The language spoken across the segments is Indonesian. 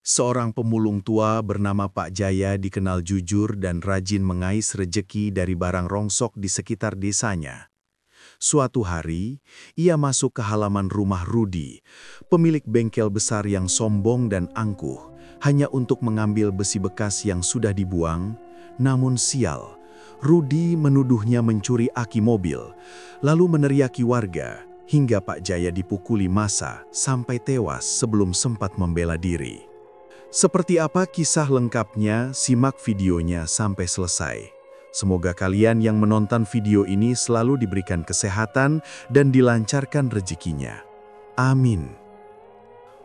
Seorang pemulung tua bernama Pak Jaya dikenal jujur dan rajin mengais rejeki dari barang rongsok di sekitar desanya. Suatu hari, ia masuk ke halaman rumah Rudi, pemilik bengkel besar yang sombong dan angkuh, hanya untuk mengambil besi bekas yang sudah dibuang. Namun sial, Rudi menuduhnya mencuri aki mobil, lalu meneriaki warga, hingga Pak Jaya dipukuli massa sampai tewas sebelum sempat membela diri. Seperti apa kisah lengkapnya, simak videonya sampai selesai. Semoga kalian yang menonton video ini selalu diberikan kesehatan dan dilancarkan rezekinya. Amin.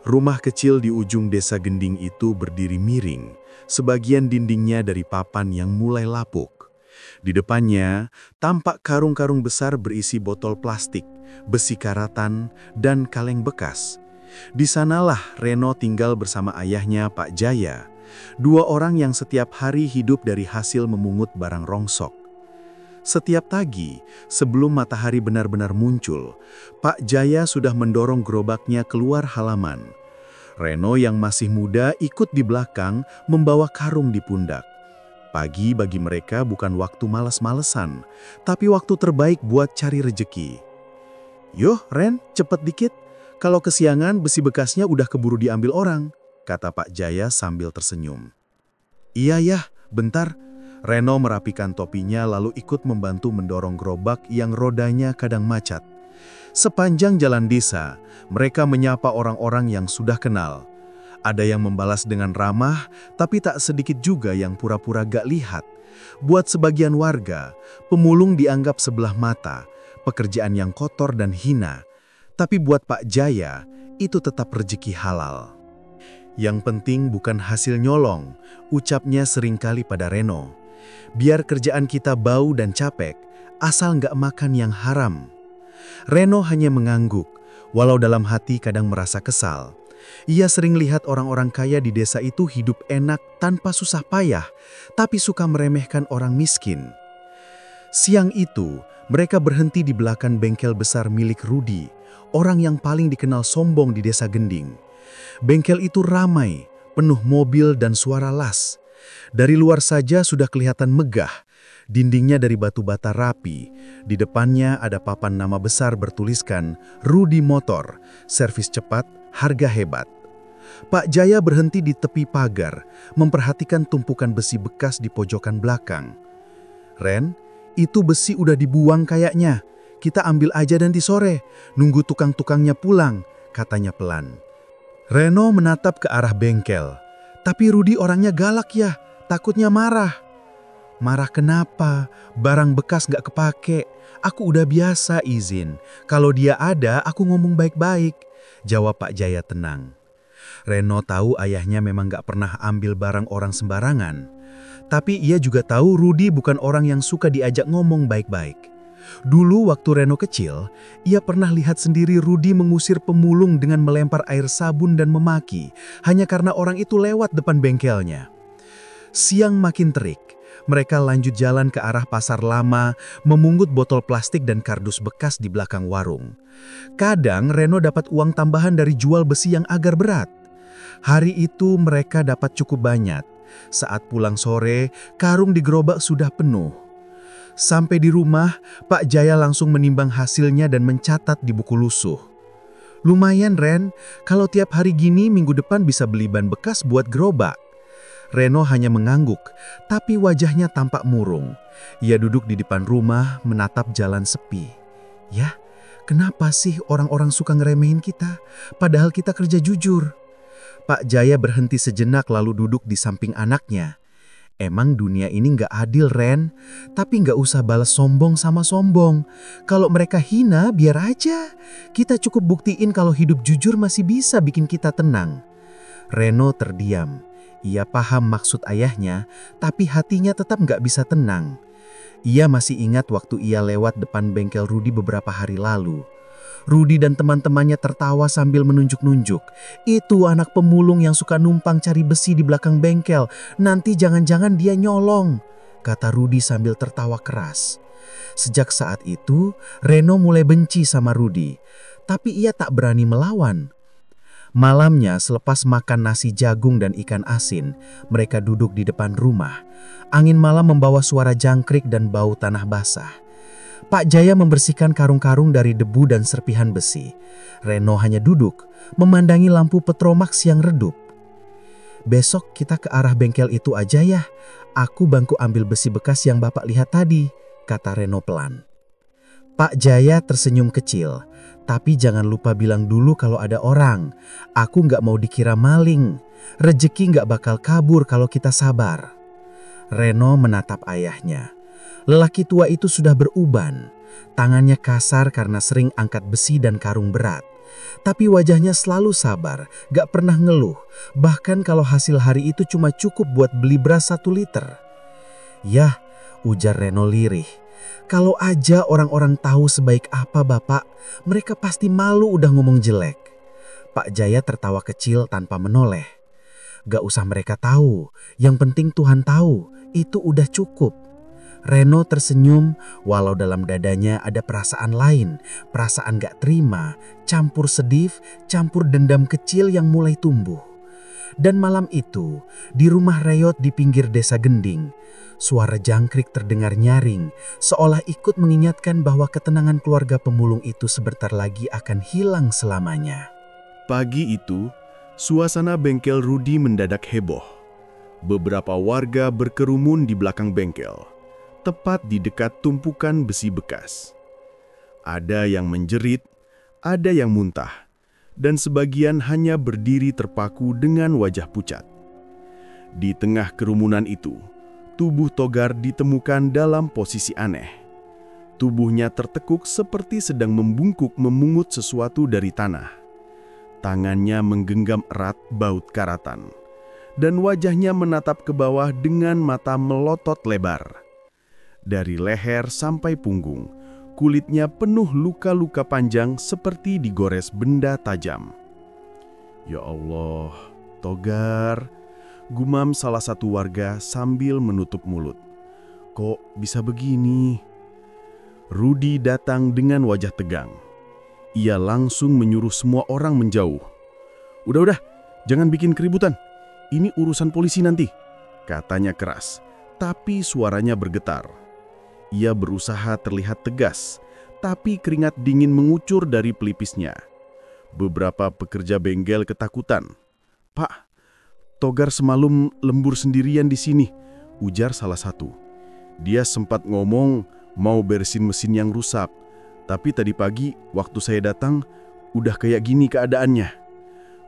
Rumah kecil di ujung desa Gending itu berdiri miring, sebagian dindingnya dari papan yang mulai lapuk. Di depannya, tampak karung-karung besar berisi botol plastik, besi karatan, dan kaleng bekas. Di sanalah Reno tinggal bersama ayahnya Pak Jaya, dua orang yang setiap hari hidup dari hasil memungut barang rongsok. Setiap pagi, sebelum matahari benar-benar muncul, Pak Jaya sudah mendorong gerobaknya keluar halaman. Reno yang masih muda ikut di belakang membawa karung di pundak. Pagi bagi mereka bukan waktu malas-malesan, tapi waktu terbaik buat cari rejeki. "Yoh Ren, cepet dikit. Kalau kesiangan, besi bekasnya udah keburu diambil orang," kata Pak Jaya sambil tersenyum. "Iya ya, bentar." Reno merapikan topinya lalu ikut membantu mendorong gerobak yang rodanya kadang macet. Sepanjang jalan desa, mereka menyapa orang-orang yang sudah kenal. Ada yang membalas dengan ramah, tapi tak sedikit juga yang pura-pura gak lihat. Buat sebagian warga, pemulung dianggap sebelah mata, pekerjaan yang kotor dan hina. Tapi buat Pak Jaya, itu tetap rezeki halal. Yang penting bukan hasil nyolong, ucapnya seringkali pada Reno. Biar kerjaan kita bau dan capek, asal nggak makan yang haram. Reno hanya mengangguk, walau dalam hati kadang merasa kesal. Ia sering lihat orang-orang kaya di desa itu hidup enak tanpa susah payah, tapi suka meremehkan orang miskin. Siang itu, mereka berhenti di belakang bengkel besar milik Rudi, orang yang paling dikenal sombong di desa Gending. Bengkel itu ramai, penuh mobil dan suara las. Dari luar saja sudah kelihatan megah. Dindingnya dari batu bata rapi. Di depannya ada papan nama besar bertuliskan Rudi Motor, servis cepat, harga hebat. Pak Jaya berhenti di tepi pagar, memperhatikan tumpukan besi bekas di pojokan belakang. "Ren, itu besi udah dibuang kayaknya. Kita ambil aja nanti sore, nunggu tukang-tukangnya pulang," katanya pelan. Reno menatap ke arah bengkel. "Tapi Rudi orangnya galak ya, takutnya marah." "Marah kenapa? Barang bekas gak kepake. Aku udah biasa izin. Kalau dia ada, aku ngomong baik-baik," jawab Pak Jaya tenang. Reno tahu ayahnya memang gak pernah ambil barang orang sembarangan. Tapi ia juga tahu Rudi bukan orang yang suka diajak ngomong baik-baik. Dulu waktu Reno kecil, ia pernah lihat sendiri Rudi mengusir pemulung dengan melempar air sabun dan memaki, hanya karena orang itu lewat depan bengkelnya. Siang makin terik, mereka lanjut jalan ke arah pasar lama, memungut botol plastik dan kardus bekas di belakang warung. Kadang Reno dapat uang tambahan dari jual besi yang agar berat. Hari itu mereka dapat cukup banyak. Saat pulang sore, karung di gerobak sudah penuh. Sampai di rumah, Pak Jaya langsung menimbang hasilnya dan mencatat di buku lusuh. "Lumayan Ren, kalau tiap hari gini minggu depan bisa beli ban bekas buat gerobak." Reno hanya mengangguk, tapi wajahnya tampak murung. Ia duduk di depan rumah, menatap jalan sepi. "Ya, kenapa sih orang-orang suka ngeremehin kita, padahal kita kerja jujur?" Pak Jaya berhenti sejenak lalu duduk di samping anaknya. "Emang dunia ini nggak adil, Ren. Tapi nggak usah balas sombong sama sombong. Kalau mereka hina, biar aja. Kita cukup buktiin kalau hidup jujur masih bisa bikin kita tenang." Reno terdiam. Ia paham maksud ayahnya, tapi hatinya tetap nggak bisa tenang. Ia masih ingat waktu ia lewat depan bengkel Rudi beberapa hari lalu. Rudi dan teman-temannya tertawa sambil menunjuk-nunjuk. "Itu anak pemulung yang suka numpang cari besi di belakang bengkel. Nanti jangan-jangan dia nyolong," kata Rudi sambil tertawa keras. Sejak saat itu, Reno mulai benci sama Rudi. Tapi ia tak berani melawan. Malamnya selepas makan nasi jagung dan ikan asin, mereka duduk di depan rumah. Angin malam membawa suara jangkrik dan bau tanah basah. Pak Jaya membersihkan karung-karung dari debu dan serpihan besi. Reno hanya duduk, memandangi lampu Petromax yang redup. "Besok kita ke arah bengkel itu aja ya. Aku bantu ambil besi bekas yang Bapak lihat tadi," kata Reno pelan. Pak Jaya tersenyum kecil. "Tapi jangan lupa bilang dulu kalau ada orang. Aku nggak mau dikira maling. Rezeki nggak bakal kabur kalau kita sabar." Reno menatap ayahnya. Lelaki tua itu sudah beruban. Tangannya kasar karena sering angkat besi dan karung berat. Tapi wajahnya selalu sabar, gak pernah ngeluh. Bahkan kalau hasil hari itu cuma cukup buat beli beras 1 liter. "Yah," ujar Reno lirih. "Kalau aja orang-orang tahu sebaik apa Bapak, mereka pasti malu udah ngomong jelek." Pak Jaya tertawa kecil tanpa menoleh. "Gak usah mereka tahu, yang penting Tuhan tahu, itu udah cukup." Reno tersenyum walau dalam dadanya ada perasaan lain, perasaan gak terima, campur sedih, campur dendam kecil yang mulai tumbuh. Dan malam itu, di rumah Reyot di pinggir desa Gending, suara jangkrik terdengar nyaring, seolah ikut mengingatkan bahwa ketenangan keluarga pemulung itu sebentar lagi akan hilang selamanya. Pagi itu, suasana bengkel Rudi mendadak heboh. Beberapa warga berkerumun di belakang bengkel, tepat di dekat tumpukan besi bekas. Ada yang menjerit, ada yang muntah, dan sebagian hanya berdiri terpaku dengan wajah pucat. Di tengah kerumunan itu, tubuh Togar ditemukan dalam posisi aneh. Tubuhnya tertekuk seperti sedang membungkuk memungut sesuatu dari tanah. Tangannya menggenggam erat baut karatan, dan wajahnya menatap ke bawah dengan mata melotot lebar. Dari leher sampai punggung, kulitnya penuh luka-luka panjang seperti digores benda tajam. "Ya Allah, Togar," gumam salah satu warga sambil menutup mulut. "Kok bisa begini?" Rudi datang dengan wajah tegang. Ia langsung menyuruh semua orang menjauh. Udah, jangan bikin keributan. Ini urusan polisi nanti," katanya keras, tapi suaranya bergetar. Ia berusaha terlihat tegas, tapi keringat dingin mengucur dari pelipisnya. Beberapa pekerja bengkel ketakutan. "Pak, Togar semalam lembur sendirian di sini," ujar salah satu. "Dia sempat ngomong mau beresin mesin yang rusak, tapi tadi pagi waktu saya datang udah kayak gini keadaannya."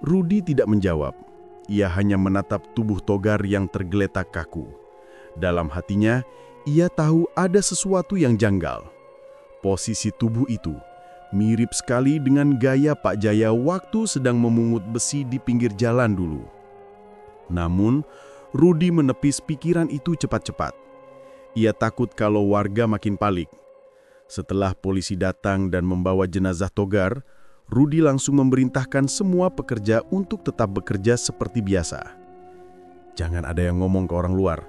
Rudi tidak menjawab. Ia hanya menatap tubuh Togar yang tergeletak kaku. Dalam hatinya, ia tahu ada sesuatu yang janggal. Posisi tubuh itu mirip sekali dengan gaya Pak Jaya waktu sedang memungut besi di pinggir jalan dulu. Namun, Rudi menepis pikiran itu cepat-cepat. Ia takut kalau warga makin panik. Setelah polisi datang dan membawa jenazah Togar, Rudi langsung memerintahkan semua pekerja untuk tetap bekerja seperti biasa. "Jangan ada yang ngomong ke orang luar,"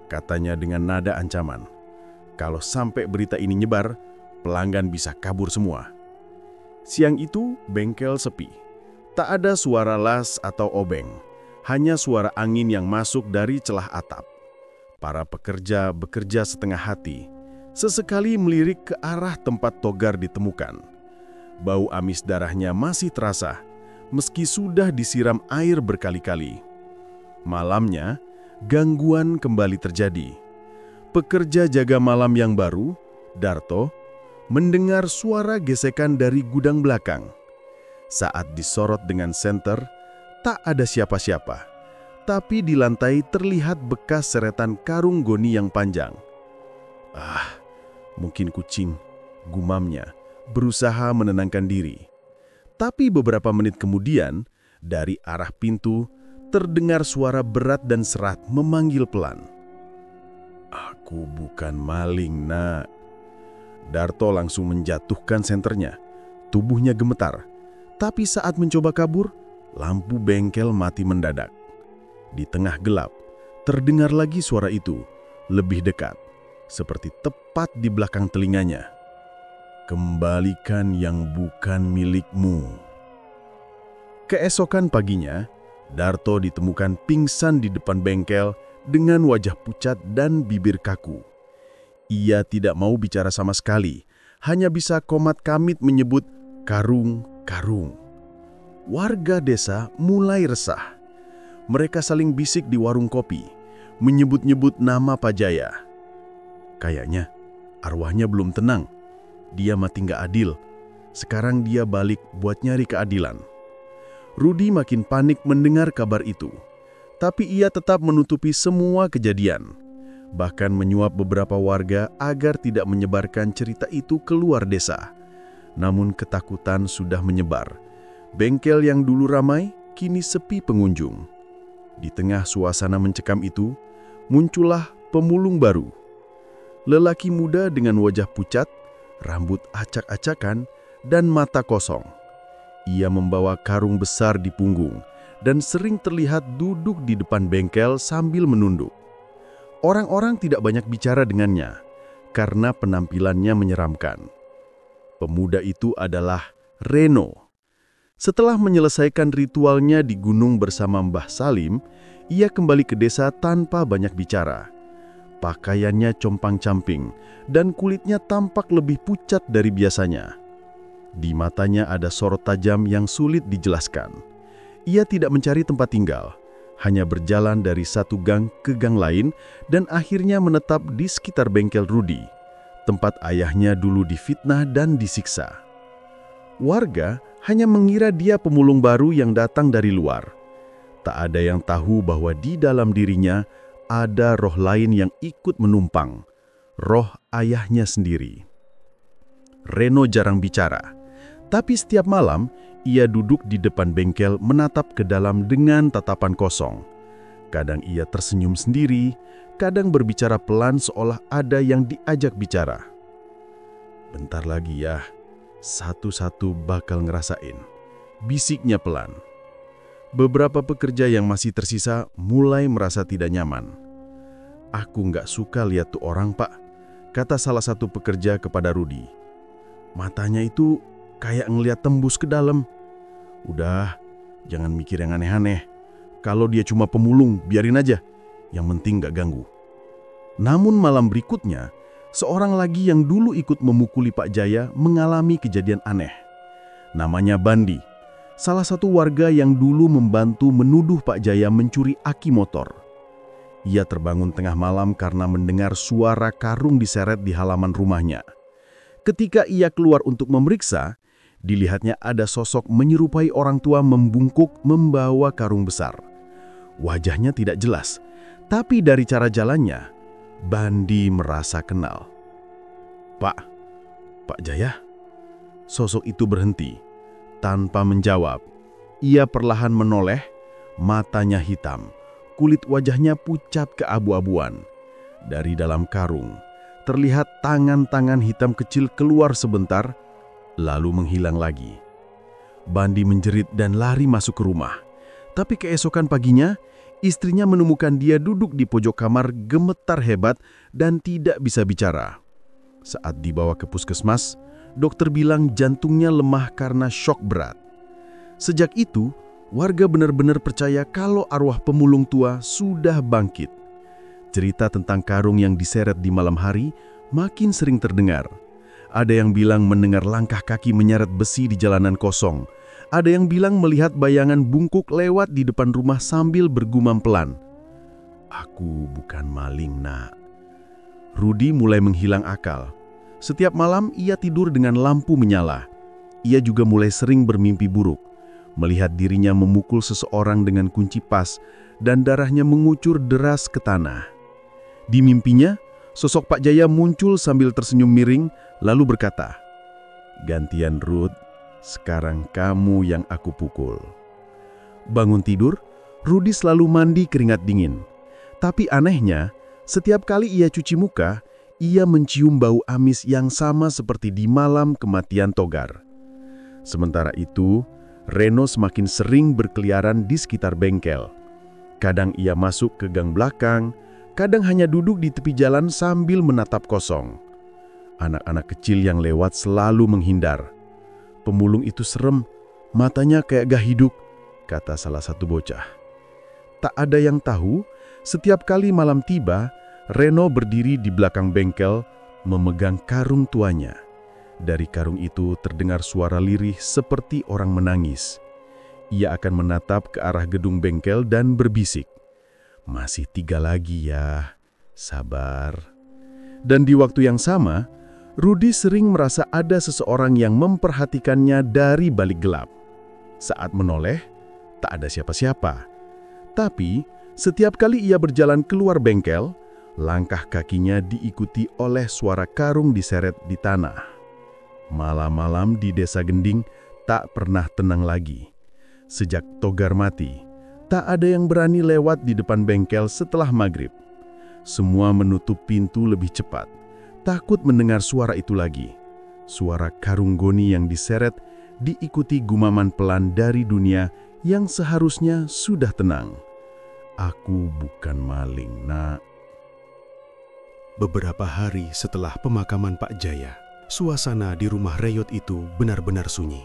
katanya dengan nada ancaman. "Kalau sampai berita ini nyebar, pelanggan bisa kabur semua." Siang itu, bengkel sepi. Tak ada suara las atau obeng, hanya suara angin yang masuk dari celah atap. Para pekerja bekerja setengah hati, sesekali melirik ke arah tempat Togar ditemukan. Bau amis darahnya masih terasa, meski sudah disiram air berkali-kali. Malamnya, gangguan kembali terjadi. Pekerja jaga malam yang baru, Darto, mendengar suara gesekan dari gudang belakang. Saat disorot dengan senter, tak ada siapa-siapa, tapi di lantai terlihat bekas seretan karung goni yang panjang. "Ah, mungkin kucing," gumamnya, berusaha menenangkan diri. Tapi beberapa menit kemudian, dari arah pintu, terdengar suara berat dan serat memanggil pelan. "Aku bukan maling, Nak." Darto langsung menjatuhkan senternya. Tubuhnya gemetar. Tapi saat mencoba kabur, lampu bengkel mati mendadak. Di tengah gelap, terdengar lagi suara itu, lebih dekat, seperti tepat di belakang telinganya. "Kembalikan yang bukan milikmu." Keesokan paginya, Darto ditemukan pingsan di depan bengkel dengan wajah pucat dan bibir kaku. Ia tidak mau bicara sama sekali, hanya bisa komat-kamit menyebut karung, karung. Warga desa mulai resah. Mereka saling bisik di warung kopi, menyebut-nyebut nama Pak Jaya. Kayaknya arwahnya belum tenang. Dia mati nggak adil. Sekarang dia balik buat nyari keadilan. Rudi makin panik mendengar kabar itu. Tapi ia tetap menutupi semua kejadian. Bahkan menyuap beberapa warga agar tidak menyebarkan cerita itu keluar desa. Namun ketakutan sudah menyebar. Bengkel yang dulu ramai, kini sepi pengunjung. Di tengah suasana mencekam itu, muncullah pemulung baru. Lelaki muda dengan wajah pucat, rambut acak-acakan, dan mata kosong. Ia membawa karung besar di punggung dan sering terlihat duduk di depan bengkel sambil menunduk. Orang-orang tidak banyak bicara dengannya karena penampilannya menyeramkan. Pemuda itu adalah Reno. Setelah menyelesaikan ritualnya di gunung bersama Mbah Salim, ia kembali ke desa tanpa banyak bicara. Pakaiannya compang-camping dan kulitnya tampak lebih pucat dari biasanya. Di matanya ada sorot tajam yang sulit dijelaskan. Ia tidak mencari tempat tinggal, hanya berjalan dari satu gang ke gang lain dan akhirnya menetap di sekitar bengkel Rudi, tempat ayahnya dulu difitnah dan disiksa. Warga hanya mengira dia pemulung baru yang datang dari luar. Tak ada yang tahu bahwa di dalam dirinya ada roh lain yang ikut menumpang, roh ayahnya sendiri. Reno jarang bicara. Tapi setiap malam, ia duduk di depan bengkel menatap ke dalam dengan tatapan kosong. Kadang ia tersenyum sendiri, kadang berbicara pelan seolah ada yang diajak bicara. Bentar lagi ya, satu-satu bakal ngerasain. Bisiknya pelan. Beberapa pekerja yang masih tersisa mulai merasa tidak nyaman. Aku nggak suka lihat tuh orang, Pak, kata salah satu pekerja kepada Rudi. Matanya itu kayak ngeliat tembus ke dalam. Udah, jangan mikir yang aneh-aneh. Kalau dia cuma pemulung, biarin aja. Yang penting gak ganggu. Namun malam berikutnya, seorang lagi yang dulu ikut memukuli Pak Jaya mengalami kejadian aneh. Namanya Bandi, salah satu warga yang dulu membantu menuduh Pak Jaya mencuri aki motor. Ia terbangun tengah malam karena mendengar suara karung diseret di halaman rumahnya. Ketika ia keluar untuk memeriksa, dilihatnya ada sosok menyerupai orang tua membungkuk membawa karung besar. Wajahnya tidak jelas, tapi dari cara jalannya, Bandi merasa kenal. Pak Jaya?" Sosok itu berhenti. Tanpa menjawab, ia perlahan menoleh, matanya hitam, kulit wajahnya pucat keabu-abuan. Dari dalam karung, terlihat tangan-tangan hitam kecil keluar sebentar, lalu menghilang lagi. Bandi menjerit dan lari masuk ke rumah. Tapi keesokan paginya, istrinya menemukan dia duduk di pojok kamar gemetar hebat dan tidak bisa bicara. Saat dibawa ke puskesmas, dokter bilang jantungnya lemah karena syok berat. Sejak itu, warga benar-benar percaya kalau arwah pemulung tua sudah bangkit. Cerita tentang karung yang diseret di malam hari makin sering terdengar. Ada yang bilang mendengar langkah kaki menyeret besi di jalanan kosong. Ada yang bilang melihat bayangan bungkuk lewat di depan rumah sambil bergumam pelan. "Aku bukan maling, Nak." Rudi mulai menghilang akal. Setiap malam ia tidur dengan lampu menyala. Ia juga mulai sering bermimpi buruk. Melihat dirinya memukul seseorang dengan kunci pas dan darahnya mengucur deras ke tanah. Di mimpinya, sosok Pak Jaya muncul sambil tersenyum miring, lalu berkata, "Gantian Ruth, sekarang kamu yang aku pukul." Bangun tidur, Rudi selalu mandi keringat dingin. Tapi anehnya, setiap kali ia cuci muka, ia mencium bau amis yang sama seperti di malam kematian Togar. Sementara itu, Reno semakin sering berkeliaran di sekitar bengkel. Kadang ia masuk ke gang belakang, kadang hanya duduk di tepi jalan sambil menatap kosong. Anak-anak kecil yang lewat selalu menghindar. Pemulung itu serem, matanya kayak gak hidup, kata salah satu bocah. Tak ada yang tahu, setiap kali malam tiba, Reno berdiri di belakang bengkel, memegang karung tuanya. Dari karung itu terdengar suara lirih seperti orang menangis. Ia akan menatap ke arah gedung bengkel dan berbisik, "Masih 3 lagi ya, sabar." Dan di waktu yang sama, Rudi sering merasa ada seseorang yang memperhatikannya dari balik gelap. Saat menoleh, tak ada siapa-siapa. Tapi, setiap kali ia berjalan keluar bengkel, langkah kakinya diikuti oleh suara karung diseret di tanah. Malam-malam di Desa Gending tak pernah tenang lagi. Sejak Togar mati, tak ada yang berani lewat di depan bengkel setelah maghrib. Semua menutup pintu lebih cepat, takut mendengar suara itu lagi. Suara karung goni yang diseret diikuti gumaman pelan dari dunia yang seharusnya sudah tenang. "Aku bukan maling, Nak." Beberapa hari setelah pemakaman Pak Jaya, suasana di rumah Reyot itu benar-benar sunyi.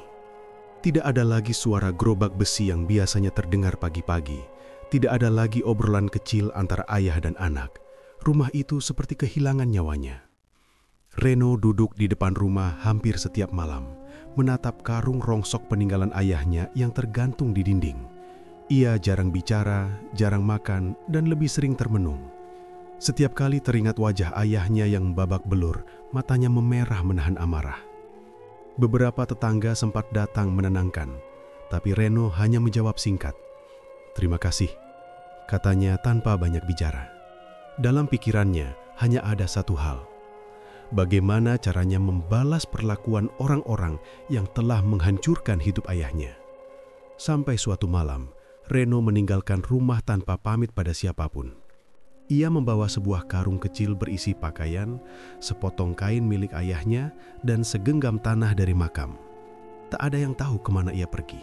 Tidak ada lagi suara gerobak besi yang biasanya terdengar pagi-pagi. Tidak ada lagi obrolan kecil antara ayah dan anak. Rumah itu seperti kehilangan nyawanya. Reno duduk di depan rumah hampir setiap malam, menatap karung rongsok peninggalan ayahnya yang tergantung di dinding. Ia jarang bicara, jarang makan, dan lebih sering termenung. Setiap kali teringat wajah ayahnya yang babak belur, matanya memerah menahan amarah. Beberapa tetangga sempat datang menenangkan, tapi Reno hanya menjawab singkat, "Terima kasih," katanya tanpa banyak bicara. Dalam pikirannya hanya ada satu hal: bagaimana caranya membalas perlakuan orang-orang yang telah menghancurkan hidup ayahnya. Sampai suatu malam, Reno meninggalkan rumah tanpa pamit pada siapapun. Ia membawa sebuah karung kecil berisi pakaian, sepotong kain milik ayahnya, dan segenggam tanah dari makam. Tak ada yang tahu kemana ia pergi.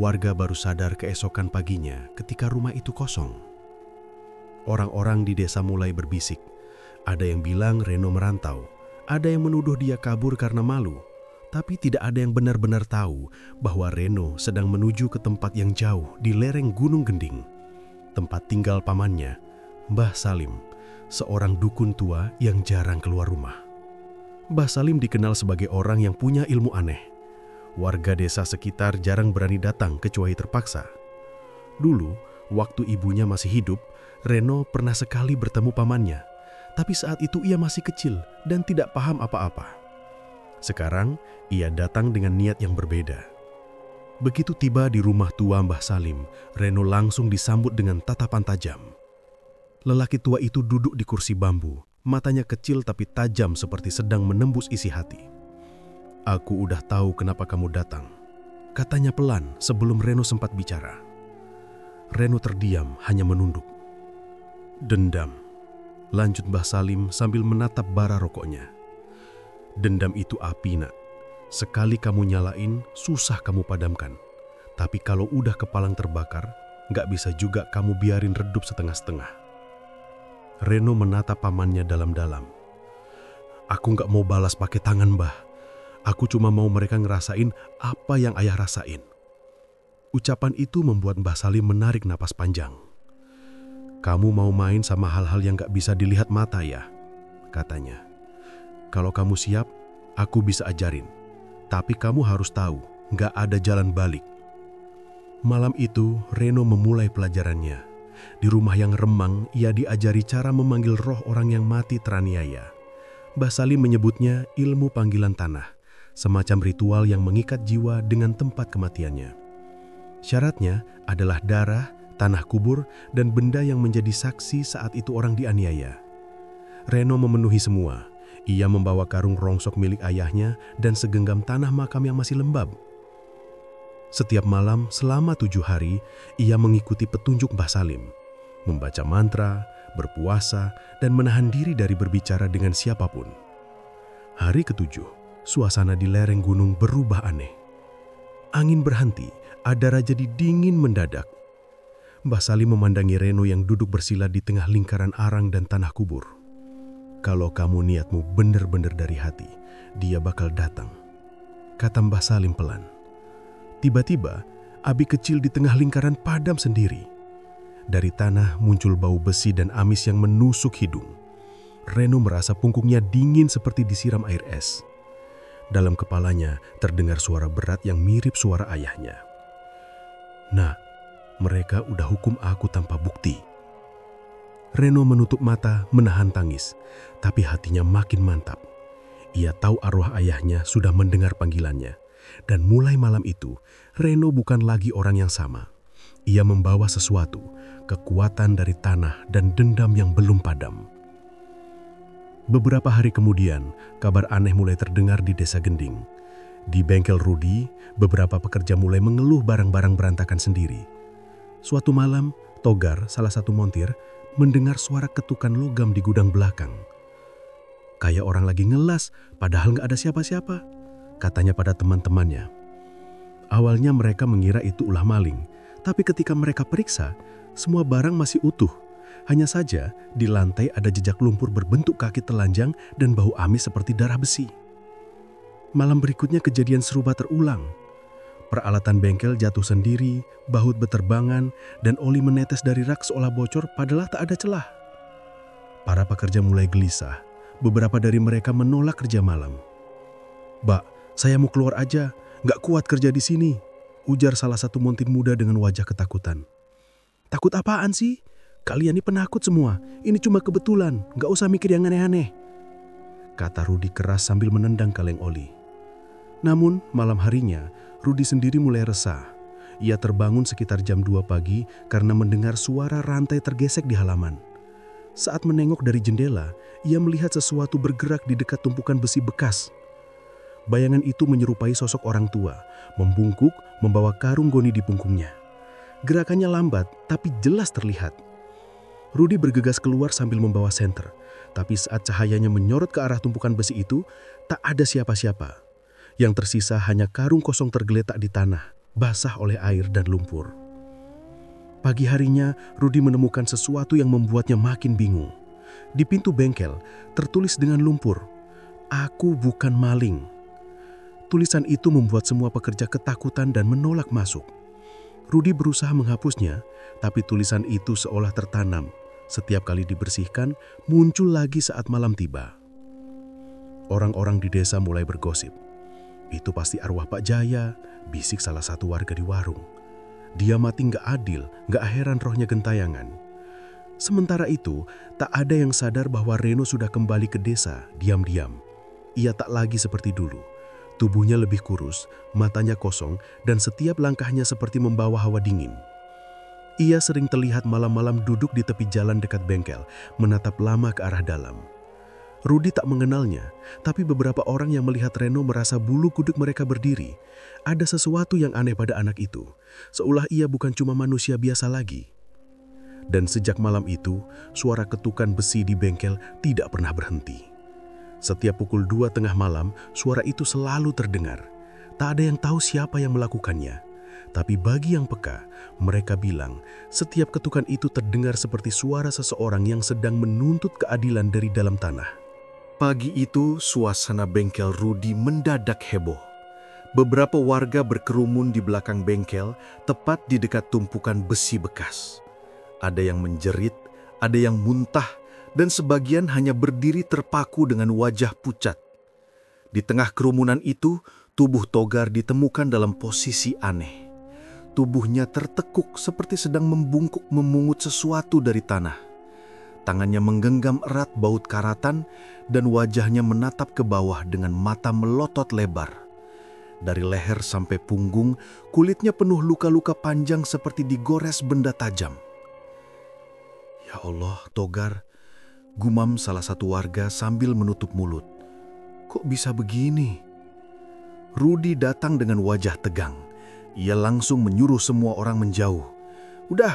Warga baru sadar keesokan paginya ketika rumah itu kosong. Orang-orang di desa mulai berbisik. Ada yang bilang Reno merantau, ada yang menuduh dia kabur karena malu, tapi tidak ada yang benar-benar tahu bahwa Reno sedang menuju ke tempat yang jauh di lereng Gunung Gending, tempat tinggal pamannya, Mbah Salim, seorang dukun tua yang jarang keluar rumah. Mbah Salim dikenal sebagai orang yang punya ilmu aneh. Warga desa sekitar jarang berani datang kecuali terpaksa. Dulu, waktu ibunya masih hidup, Reno pernah sekali bertemu pamannya, tapi saat itu ia masih kecil dan tidak paham apa-apa. Sekarang, ia datang dengan niat yang berbeda. Begitu tiba di rumah tua Mbah Salim, Reno langsung disambut dengan tatapan tajam. Lelaki tua itu duduk di kursi bambu, matanya kecil tapi tajam seperti sedang menembus isi hati. "Aku udah tahu kenapa kamu datang," katanya pelan sebelum Reno sempat bicara. Reno terdiam, hanya menunduk. "Dendam," lanjut Mbah Salim sambil menatap bara rokoknya. "Dendam itu api, Nak. Sekali kamu nyalain, susah kamu padamkan. Tapi kalau udah kepalang terbakar, nggak bisa juga kamu biarin redup setengah-setengah." Reno menatap pamannya dalam-dalam. "Aku nggak mau balas pakai tangan, Mbah. Aku cuma mau mereka ngerasain apa yang ayah rasain." Ucapan itu membuat Mbah Salim menarik napas panjang. "Kamu mau main sama hal-hal yang nggak bisa dilihat mata ya?" katanya. "Kalau kamu siap, aku bisa ajarin. Tapi kamu harus tahu, nggak ada jalan balik." Malam itu, Reno memulai pelajarannya. Di rumah yang remang, ia diajari cara memanggil roh orang yang mati teraniaya. Mbah Salim menyebutnya ilmu panggilan tanah, semacam ritual yang mengikat jiwa dengan tempat kematiannya. Syaratnya adalah darah, tanah kubur, dan benda yang menjadi saksi saat itu orang dianiaya. Reno memenuhi semua. Ia membawa karung rongsok milik ayahnya dan segenggam tanah makam yang masih lembab. Setiap malam selama 7 hari, ia mengikuti petunjuk Mbah Salim, membaca mantra, berpuasa, dan menahan diri dari berbicara dengan siapapun. Hari ke-7, suasana di lereng gunung berubah aneh. Angin berhenti, udara jadi dingin mendadak. Mbah Salim memandangi Reno yang duduk bersila di tengah lingkaran arang dan tanah kubur. "Kalau kamu niatmu benar-benar dari hati, dia bakal datang," kata Mbah Salim pelan. Tiba-tiba, api kecil di tengah lingkaran padam sendiri. Dari tanah muncul bau besi dan amis yang menusuk hidung. Reno merasa punggungnya dingin seperti disiram air es. Dalam kepalanya terdengar suara berat yang mirip suara ayahnya. "Nak, mereka udah hukum aku tanpa bukti." Reno menutup mata menahan tangis, tapi hatinya makin mantap. Ia tahu arwah ayahnya sudah mendengar panggilannya. Dan mulai malam itu, Reno bukan lagi orang yang sama. Ia membawa sesuatu, kekuatan dari tanah dan dendam yang belum padam. Beberapa hari kemudian, kabar aneh mulai terdengar di Desa Gending. Di bengkel Rudi, beberapa pekerja mulai mengeluh barang-barang berantakan sendiri. Suatu malam, Togar, salah satu montir, mendengar suara ketukan logam di gudang belakang. "Kayak orang lagi ngelas, padahal nggak ada siapa-siapa," katanya pada teman-temannya. Awalnya mereka mengira itu ulah maling, tapi ketika mereka periksa, semua barang masih utuh. Hanya saja di lantai ada jejak lumpur berbentuk kaki telanjang dan bau amis seperti darah besi. Malam berikutnya kejadian serupa terulang. Peralatan bengkel jatuh sendiri, baut beterbangan, dan oli menetes dari rak seolah bocor padahal tak ada celah. Para pekerja mulai gelisah. Beberapa dari mereka menolak kerja malam. "Mbak, saya mau keluar aja, nggak kuat kerja di sini," ujar salah satu montir muda dengan wajah ketakutan. "Takut apaan sih? Kalian ini penakut semua. Ini cuma kebetulan, nggak usah mikir yang aneh-aneh," kata Rudi keras sambil menendang kaleng oli. Namun malam harinya, Rudi sendiri mulai resah. Ia terbangun sekitar jam 2 pagi karena mendengar suara rantai tergesek di halaman. Saat menengok dari jendela, ia melihat sesuatu bergerak di dekat tumpukan besi bekas. Bayangan itu menyerupai sosok orang tua, membungkuk, membawa karung goni di punggungnya. Gerakannya lambat, tapi jelas terlihat. Rudi bergegas keluar sambil membawa senter, tapi saat cahayanya menyorot ke arah tumpukan besi itu, tak ada siapa-siapa. Yang tersisa hanya karung kosong tergeletak di tanah, basah oleh air dan lumpur. Pagi harinya, Rudi menemukan sesuatu yang membuatnya makin bingung. Di pintu bengkel, tertulis dengan lumpur, "Aku bukan maling." Tulisan itu membuat semua pekerja ketakutan dan menolak masuk. Rudi berusaha menghapusnya, tapi tulisan itu seolah tertanam. Setiap kali dibersihkan, muncul lagi saat malam tiba. Orang-orang di desa mulai bergosip. "Itu pasti arwah Pak Jaya," bisik salah satu warga di warung. "Dia mati nggak adil, nggak heran rohnya gentayangan." Sementara itu, tak ada yang sadar bahwa Reno sudah kembali ke desa diam-diam. Ia tak lagi seperti dulu. Tubuhnya lebih kurus, matanya kosong, dan setiap langkahnya seperti membawa hawa dingin. Ia sering terlihat malam-malam duduk di tepi jalan dekat bengkel, menatap lama ke arah dalam. Rudi tak mengenalnya, tapi beberapa orang yang melihat Reno merasa bulu kuduk mereka berdiri. Ada sesuatu yang aneh pada anak itu, seolah ia bukan cuma manusia biasa lagi. Dan sejak malam itu, suara ketukan besi di bengkel tidak pernah berhenti. Setiap pukul 2 tengah malam, suara itu selalu terdengar. Tak ada yang tahu siapa yang melakukannya. Tapi bagi yang peka, mereka bilang setiap ketukan itu terdengar seperti suara seseorang yang sedang menuntut keadilan dari dalam tanah. Pagi itu, suasana bengkel Rudi mendadak heboh. Beberapa warga berkerumun di belakang bengkel, tepat di dekat tumpukan besi bekas. Ada yang menjerit, ada yang muntah, dan sebagian hanya berdiri terpaku dengan wajah pucat. Di tengah kerumunan itu, tubuh Togar ditemukan dalam posisi aneh. Tubuhnya tertekuk seperti sedang membungkuk memungut sesuatu dari tanah. Tangannya menggenggam erat baut karatan dan wajahnya menatap ke bawah dengan mata melotot lebar. Dari leher sampai punggung, kulitnya penuh luka-luka panjang seperti digores benda tajam. "Ya Allah, Togar," gumam salah satu warga sambil menutup mulut. "Kok bisa begini?" Rudi datang dengan wajah tegang. Ia langsung menyuruh semua orang menjauh. Udah,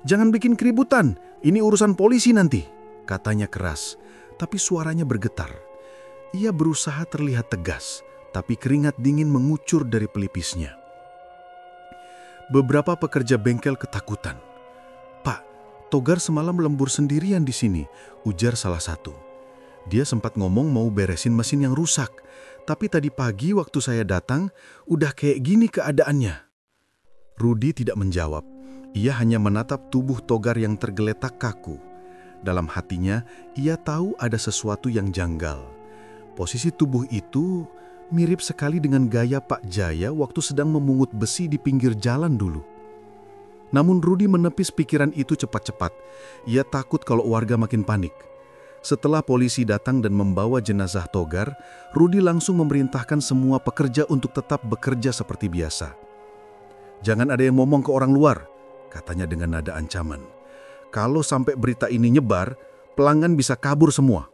jangan bikin keributan. Ini urusan polisi nanti," katanya keras, tapi suaranya bergetar. Ia berusaha terlihat tegas, tapi keringat dingin mengucur dari pelipisnya. Beberapa pekerja bengkel ketakutan. "Pak, Togar semalam lembur sendirian di sini," ujar salah satu. "Dia sempat ngomong mau beresin mesin yang rusak, tapi tadi pagi waktu saya datang, udah kayak gini keadaannya." Rudi tidak menjawab. Ia hanya menatap tubuh Togar yang tergeletak kaku. Dalam hatinya, ia tahu ada sesuatu yang janggal. Posisi tubuh itu mirip sekali dengan gaya Pak Jaya waktu sedang memungut besi di pinggir jalan dulu. Namun Rudi menepis pikiran itu cepat-cepat. Ia takut kalau warga makin panik. Setelah polisi datang dan membawa jenazah Togar, Rudi langsung memerintahkan semua pekerja untuk tetap bekerja seperti biasa. "Jangan ada yang ngomong ke orang luar," katanya dengan nada ancaman. "Kalau sampai berita ini nyebar, pelanggan bisa kabur semua."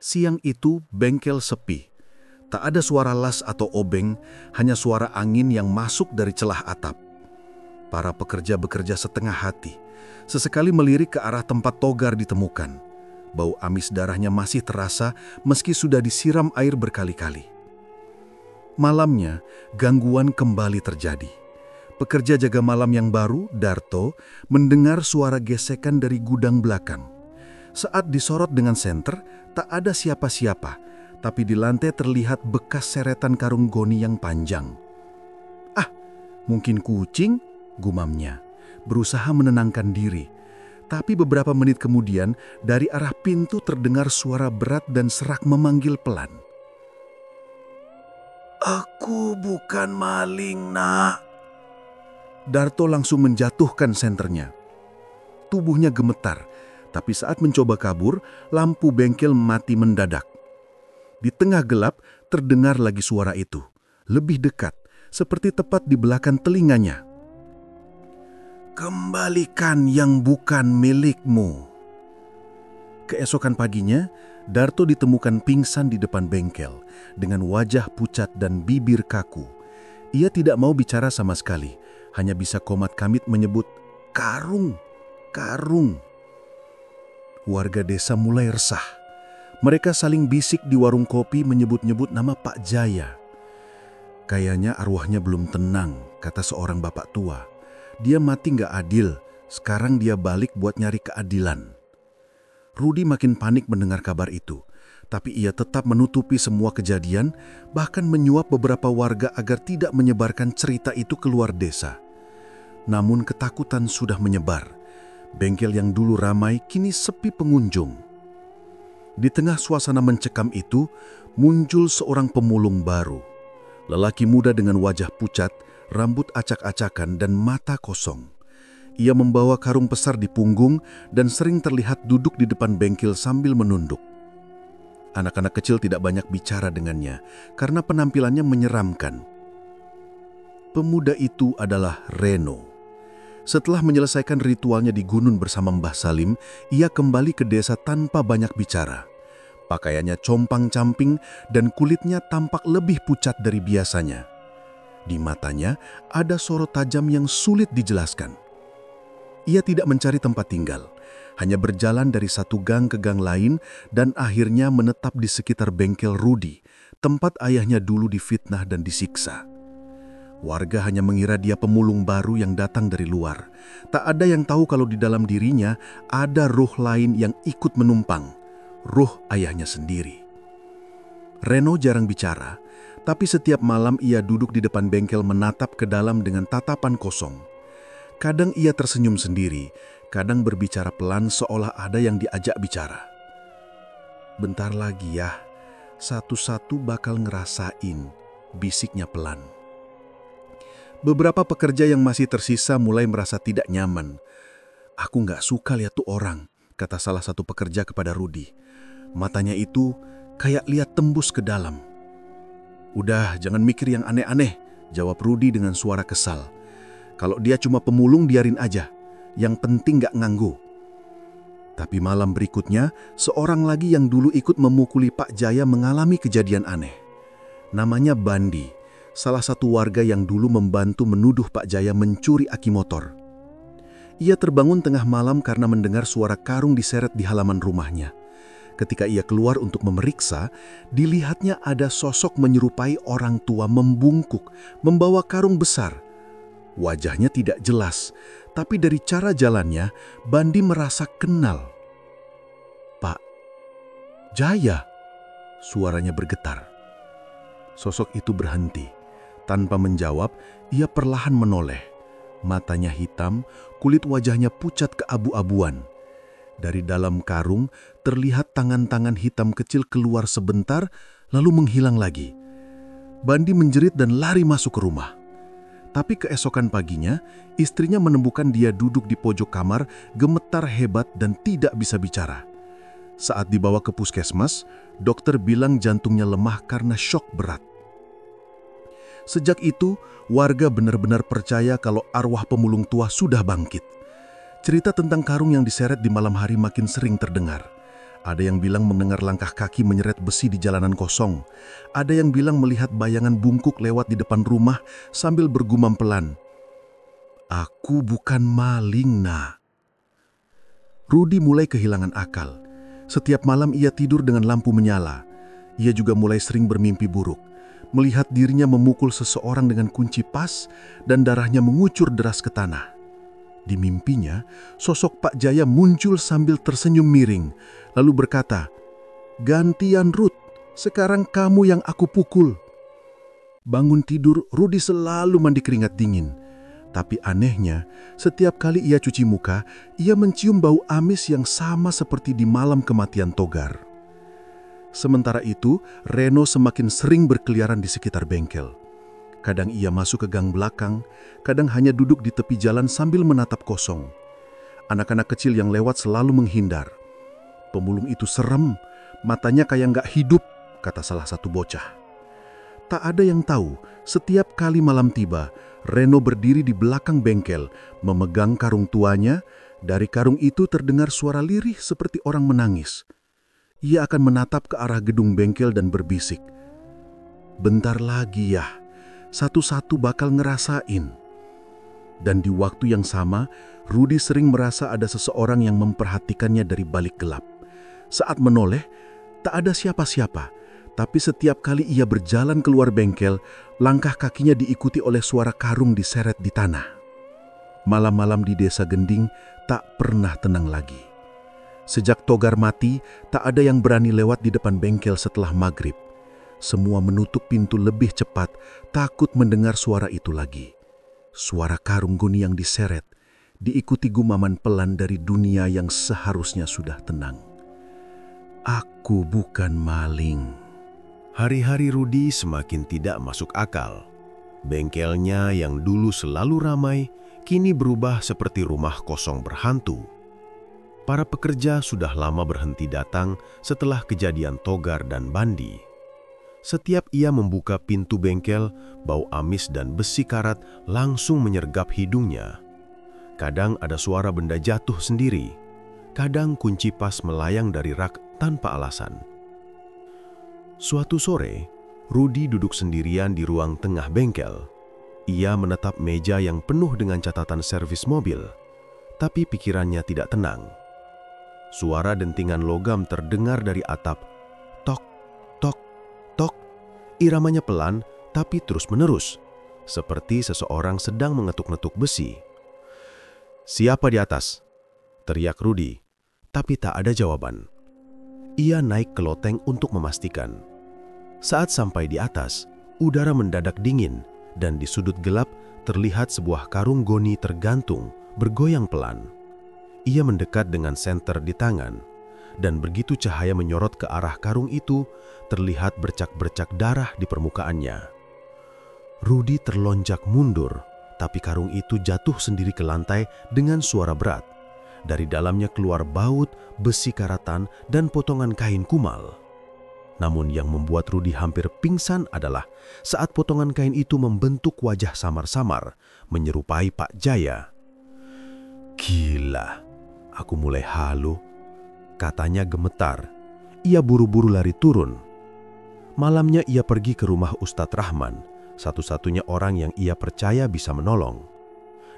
Siang itu bengkel sepi. Tak ada suara las atau obeng, hanya suara angin yang masuk dari celah atap. Para pekerja bekerja setengah hati. Sesekali melirik ke arah tempat Togar ditemukan. Bau amis darahnya masih terasa meski sudah disiram air berkali-kali. Malamnya, gangguan kembali terjadi. Pekerja jaga malam yang baru, Darto, mendengar suara gesekan dari gudang belakang. Saat disorot dengan senter, tak ada siapa-siapa, tapi di lantai terlihat bekas seretan karung goni yang panjang. "Ah, mungkin kucing," gumamnya, berusaha menenangkan diri. Tapi beberapa menit kemudian, dari arah pintu terdengar suara berat dan serak memanggil pelan. "Aku bukan maling, Nak." Darto langsung menjatuhkan senternya. Tubuhnya gemetar, tapi saat mencoba kabur, lampu bengkel mati mendadak. Di tengah gelap, terdengar lagi suara itu. Lebih dekat, seperti tepat di belakang telinganya. "Kembalikan yang bukan milikmu." Keesokan paginya, Darto ditemukan pingsan di depan bengkel dengan wajah pucat dan bibir kaku. Ia tidak mau bicara sama sekali, hanya bisa komat-kamit menyebut, "Karung, karung." Warga desa mulai resah. Mereka saling bisik di warung kopi menyebut-nyebut nama Pak Jaya. "Kayaknya arwahnya belum tenang," kata seorang bapak tua. "Dia mati nggak adil, sekarang dia balik buat nyari keadilan." Rudi makin panik mendengar kabar itu, tapi ia tetap menutupi semua kejadian, bahkan menyuap beberapa warga agar tidak menyebarkan cerita itu keluar desa. Namun ketakutan sudah menyebar. Bengkel yang dulu ramai kini sepi pengunjung. Di tengah suasana mencekam itu, muncul seorang pemulung baru. Lelaki muda dengan wajah pucat, rambut acak-acakan dan mata kosong. Ia membawa karung besar di punggung dan sering terlihat duduk di depan bengkel sambil menunduk. Anak-anak kecil tidak banyak bicara dengannya karena penampilannya menyeramkan. Pemuda itu adalah Reno. Setelah menyelesaikan ritualnya di gunung bersama Mbah Salim, ia kembali ke desa tanpa banyak bicara. Pakaiannya compang-camping dan kulitnya tampak lebih pucat dari biasanya. Di matanya ada sorot tajam yang sulit dijelaskan. Ia tidak mencari tempat tinggal, hanya berjalan dari satu gang ke gang lain dan akhirnya menetap di sekitar bengkel Rudi, tempat ayahnya dulu difitnah dan disiksa. Warga hanya mengira dia pemulung baru yang datang dari luar. Tak ada yang tahu kalau di dalam dirinya ada ruh lain yang ikut menumpang, ruh ayahnya sendiri. Reno jarang bicara, tapi setiap malam ia duduk di depan bengkel menatap ke dalam dengan tatapan kosong. Kadang ia tersenyum sendiri, kadang berbicara pelan seolah ada yang diajak bicara. "Bentar lagi ya, satu-satu bakal ngerasain," bisiknya pelan. Beberapa pekerja yang masih tersisa mulai merasa tidak nyaman. "Aku nggak suka lihat tuh orang," kata salah satu pekerja kepada Rudi. Matanya itu kayak lihat tembus ke dalam. "Udah, jangan mikir yang aneh-aneh," jawab Rudi dengan suara kesal. "Kalau dia cuma pemulung biarin aja, yang penting nggak nganggu." Tapi malam berikutnya, seorang lagi yang dulu ikut memukuli Pak Jaya mengalami kejadian aneh. Namanya Bandi, salah satu warga yang dulu membantu menuduh Pak Jaya mencuri aki motor. Ia terbangun tengah malam karena mendengar suara karung diseret di halaman rumahnya. Ketika ia keluar untuk memeriksa, dilihatnya ada sosok menyerupai orang tua membungkuk, membawa karung besar. Wajahnya tidak jelas, tapi dari cara jalannya, Bandi merasa kenal. "Pak Jaya," suaranya bergetar. Sosok itu berhenti, Tanpa menjawab, ia perlahan menoleh. Matanya hitam, kulit wajahnya pucat keabu-abuan. Dari dalam karung, terlihat tangan-tangan hitam kecil keluar sebentar, lalu menghilang lagi. Bandi menjerit dan lari masuk ke rumah. Tapi keesokan paginya, istrinya menemukan dia duduk di pojok kamar, gemetar hebat dan tidak bisa bicara. Saat dibawa ke puskesmas, dokter bilang jantungnya lemah karena syok berat. Sejak itu, warga benar-benar percaya kalau arwah pemulung tua sudah bangkit. Cerita tentang karung yang diseret di malam hari makin sering terdengar. Ada yang bilang mendengar langkah kaki menyeret besi di jalanan kosong. Ada yang bilang melihat bayangan bungkuk lewat di depan rumah sambil bergumam pelan. "Aku bukan maling, Nak." Rudi mulai kehilangan akal. Setiap malam ia tidur dengan lampu menyala. Ia juga mulai sering bermimpi buruk. Melihat dirinya memukul seseorang dengan kunci pas dan darahnya mengucur deras ke tanah. Di mimpinya, sosok Pak Jaya muncul sambil tersenyum miring, lalu berkata, "Gantian Ruth, sekarang kamu yang aku pukul." Bangun tidur, Rudi selalu mandi keringat dingin. Tapi anehnya, setiap kali ia cuci muka, ia mencium bau amis yang sama seperti di malam kematian Togar. Sementara itu, Reno semakin sering berkeliaran di sekitar bengkel. Kadang ia masuk ke gang belakang, kadang hanya duduk di tepi jalan sambil menatap kosong. Anak-anak kecil yang lewat selalu menghindar. "Pemulung itu serem, matanya kayak nggak hidup," kata salah satu bocah. Tak ada yang tahu, setiap kali malam tiba, Reno berdiri di belakang bengkel, memegang karung tuanya. Dari karung itu terdengar suara lirih seperti orang menangis. Ia akan menatap ke arah gedung bengkel dan berbisik, "Bentar lagi ya, satu-satu bakal ngerasain." Dan di waktu yang sama, Rudi sering merasa ada seseorang yang memperhatikannya dari balik gelap. Saat menoleh, tak ada siapa-siapa, tapi setiap kali ia berjalan keluar bengkel, langkah kakinya diikuti oleh suara karung diseret di tanah. Malam-malam di desa Gending tak pernah tenang lagi. Sejak Togar mati, tak ada yang berani lewat di depan bengkel setelah maghrib. Semua menutup pintu lebih cepat, takut mendengar suara itu lagi. Suara karung goni yang diseret, diikuti gumaman pelan dari dunia yang seharusnya sudah tenang. "Aku bukan maling." Hari-hari Rudi semakin tidak masuk akal. Bengkelnya yang dulu selalu ramai, kini berubah seperti rumah kosong berhantu. Para pekerja sudah lama berhenti datang setelah kejadian Togar dan Bandi. Setiap ia membuka pintu bengkel, bau amis dan besi karat langsung menyergap hidungnya. Kadang ada suara benda jatuh sendiri, kadang kunci pas melayang dari rak tanpa alasan. Suatu sore, Rudi duduk sendirian di ruang tengah bengkel. Ia menatap meja yang penuh dengan catatan servis mobil, tapi pikirannya tidak tenang. Suara dentingan logam terdengar dari atap. Tok, tok, tok. Iramanya pelan, tapi terus-menerus, seperti seseorang sedang mengetuk-netuk besi. "Siapa di atas?" teriak Rudi, tapi tak ada jawaban. Ia naik ke loteng untuk memastikan. Saat sampai di atas, udara mendadak dingin, dan di sudut gelap terlihat sebuah karung goni tergantung, bergoyang pelan. Ia mendekat dengan senter di tangan, dan begitu cahaya menyorot ke arah karung itu, terlihat bercak-bercak darah di permukaannya. Rudi terlonjak mundur, tapi karung itu jatuh sendiri ke lantai dengan suara berat. Dari dalamnya keluar baut, besi karatan, dan potongan kain kumal. Namun yang membuat Rudi hampir pingsan adalah saat potongan kain itu membentuk wajah samar-samar, menyerupai Pak Jaya. "Gila, aku mulai halu," katanya gemetar. Ia buru-buru lari turun. Malamnya ia pergi ke rumah Ustadz Rahman, satu-satunya orang yang ia percaya bisa menolong.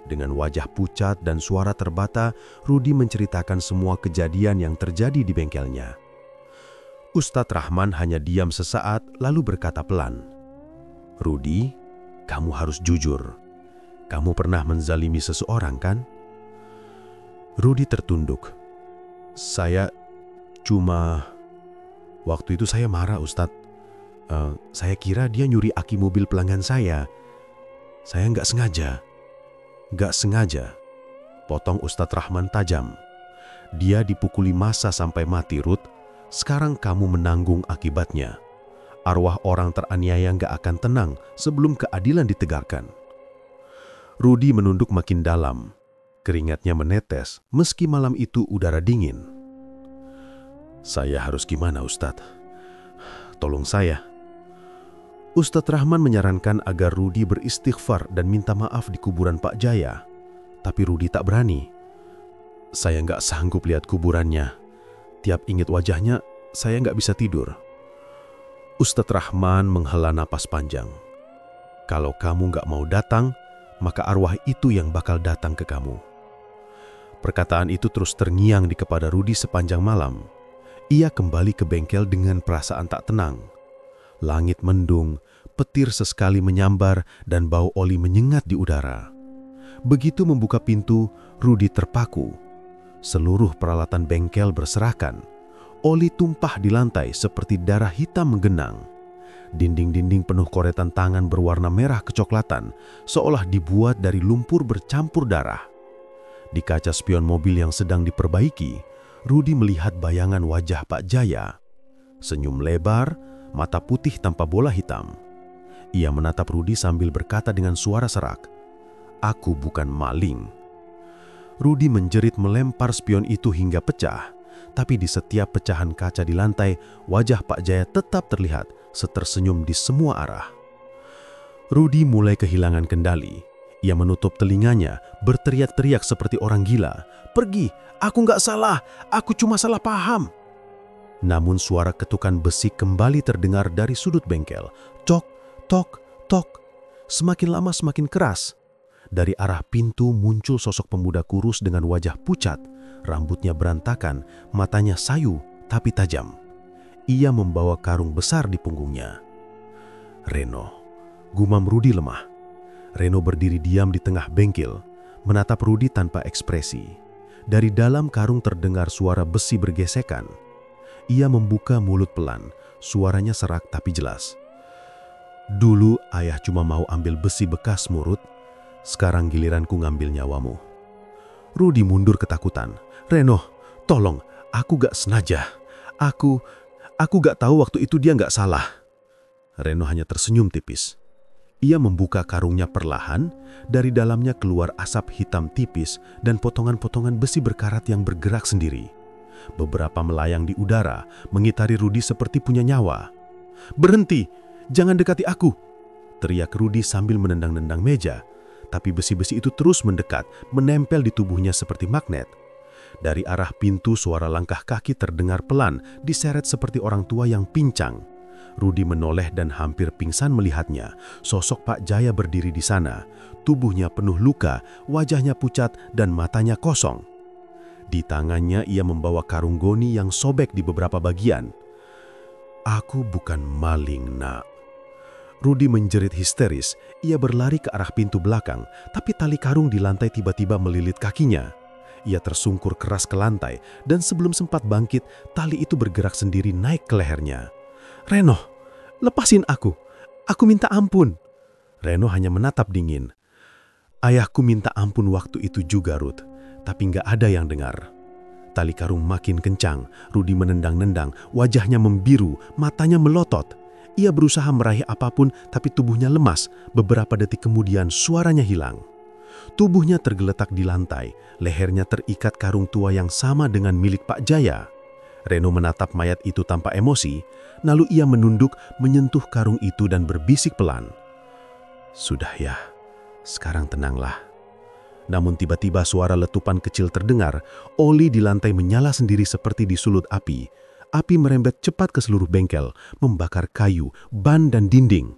Dengan wajah pucat dan suara terbata, Rudi menceritakan semua kejadian yang terjadi di bengkelnya. Ustadz Rahman hanya diam sesaat lalu berkata pelan, "Rudi, kamu harus jujur. Kamu pernah menzalimi seseorang, kan?" Rudi tertunduk. "Saya cuma... Waktu itu saya marah, Ustadz. Saya kira dia nyuri aki mobil pelanggan saya. Saya nggak sengaja. Nggak sengaja, potong Ustadz Rahman tajam. Dia dipukuli massa sampai mati, Ruth. Sekarang kamu menanggung akibatnya. Arwah orang teraniaya nggak akan tenang sebelum keadilan ditegakkan. Rudi menunduk makin dalam. Keringatnya menetes meski malam itu udara dingin. Saya harus gimana, Ustadz? Tolong saya. Ustadz Rahman menyarankan agar Rudi beristighfar dan minta maaf di kuburan Pak Jaya. Tapi Rudi tak berani. Saya nggak sanggup lihat kuburannya. Tiap ingat wajahnya, saya nggak bisa tidur. Ustadz Rahman menghela napas panjang. Kalau kamu nggak mau datang, maka arwah itu yang bakal datang ke kamu. Perkataan itu terus terngiang di kepala Rudi sepanjang malam. Ia kembali ke bengkel dengan perasaan tak tenang. Langit mendung, petir sesekali menyambar, dan bau oli menyengat di udara. Begitu membuka pintu, Rudi terpaku. Seluruh peralatan bengkel berserakan. Oli tumpah di lantai seperti darah hitam menggenang. Dinding-dinding penuh koretan tangan berwarna merah kecoklatan, seolah dibuat dari lumpur bercampur darah. Di kaca spion mobil yang sedang diperbaiki, Rudi melihat bayangan wajah Pak Jaya. Senyum lebar, mata putih tanpa bola hitam. Ia menatap Rudi sambil berkata dengan suara serak, "Aku bukan maling." Rudi menjerit melempar spion itu hingga pecah, tapi di setiap pecahan kaca di lantai, wajah Pak Jaya tetap terlihat setersenyum di semua arah. Rudi mulai kehilangan kendali. Ia menutup telinganya, berteriak-teriak seperti orang gila. "Pergi, aku nggak salah, aku cuma salah paham." Namun suara ketukan besi kembali terdengar dari sudut bengkel. Cok, tok, tok. Semakin lama semakin keras. Dari arah pintu muncul sosok pemuda kurus dengan wajah pucat. Rambutnya berantakan, matanya sayu tapi tajam. Ia membawa karung besar di punggungnya. "Reno," gumam Rudi lemah. Reno berdiri diam di tengah bengkel, menatap Rudi tanpa ekspresi. Dari dalam karung terdengar suara besi bergesekan. Ia membuka mulut pelan, suaranya serak tapi jelas. "Dulu ayah cuma mau ambil besi bekas, Ruth. Sekarang giliranku ngambil nyawamu." Rudi mundur ketakutan. "Reno, tolong, aku gak sengaja. Aku gak tahu waktu itu dia gak salah." Reno hanya tersenyum tipis. Ia membuka karungnya perlahan, dari dalamnya keluar asap hitam tipis dan potongan-potongan besi berkarat yang bergerak sendiri. Beberapa melayang di udara, mengitari Rudi seperti punya nyawa. "Berhenti, jangan dekati aku!" teriak Rudi sambil menendang-nendang meja. Tapi besi-besi itu terus mendekat, menempel di tubuhnya seperti magnet. Dari arah pintu suara langkah kaki terdengar pelan, diseret seperti orang tua yang pincang. Rudi menoleh dan hampir pingsan melihatnya. Sosok Pak Jaya berdiri di sana. Tubuhnya penuh luka, wajahnya pucat dan matanya kosong. Di tangannya ia membawa karung goni yang sobek di beberapa bagian. "Aku bukan maling, Nak." Rudi menjerit histeris. Ia berlari ke arah pintu belakang, tapi tali karung di lantai tiba-tiba melilit kakinya. Ia tersungkur keras ke lantai, dan sebelum sempat bangkit, tali itu bergerak sendiri naik ke lehernya. "Reno, lepasin aku. Aku minta ampun." Reno hanya menatap dingin. "Ayahku minta ampun waktu itu juga, Ruth, tapi nggak ada yang dengar." Tali karung makin kencang. Rudi menendang-nendang, wajahnya membiru, matanya melotot. Ia berusaha meraih apapun, tapi tubuhnya lemas. Beberapa detik kemudian suaranya hilang. Tubuhnya tergeletak di lantai, lehernya terikat karung tua yang sama dengan milik Pak Jaya. Reno menatap mayat itu tanpa emosi, lalu ia menunduk, menyentuh karung itu dan berbisik pelan. "Sudah ya, sekarang tenanglah." Namun tiba-tiba suara letupan kecil terdengar, oli di lantai menyala sendiri seperti disulut api. Api merembet cepat ke seluruh bengkel, membakar kayu, ban dan dinding.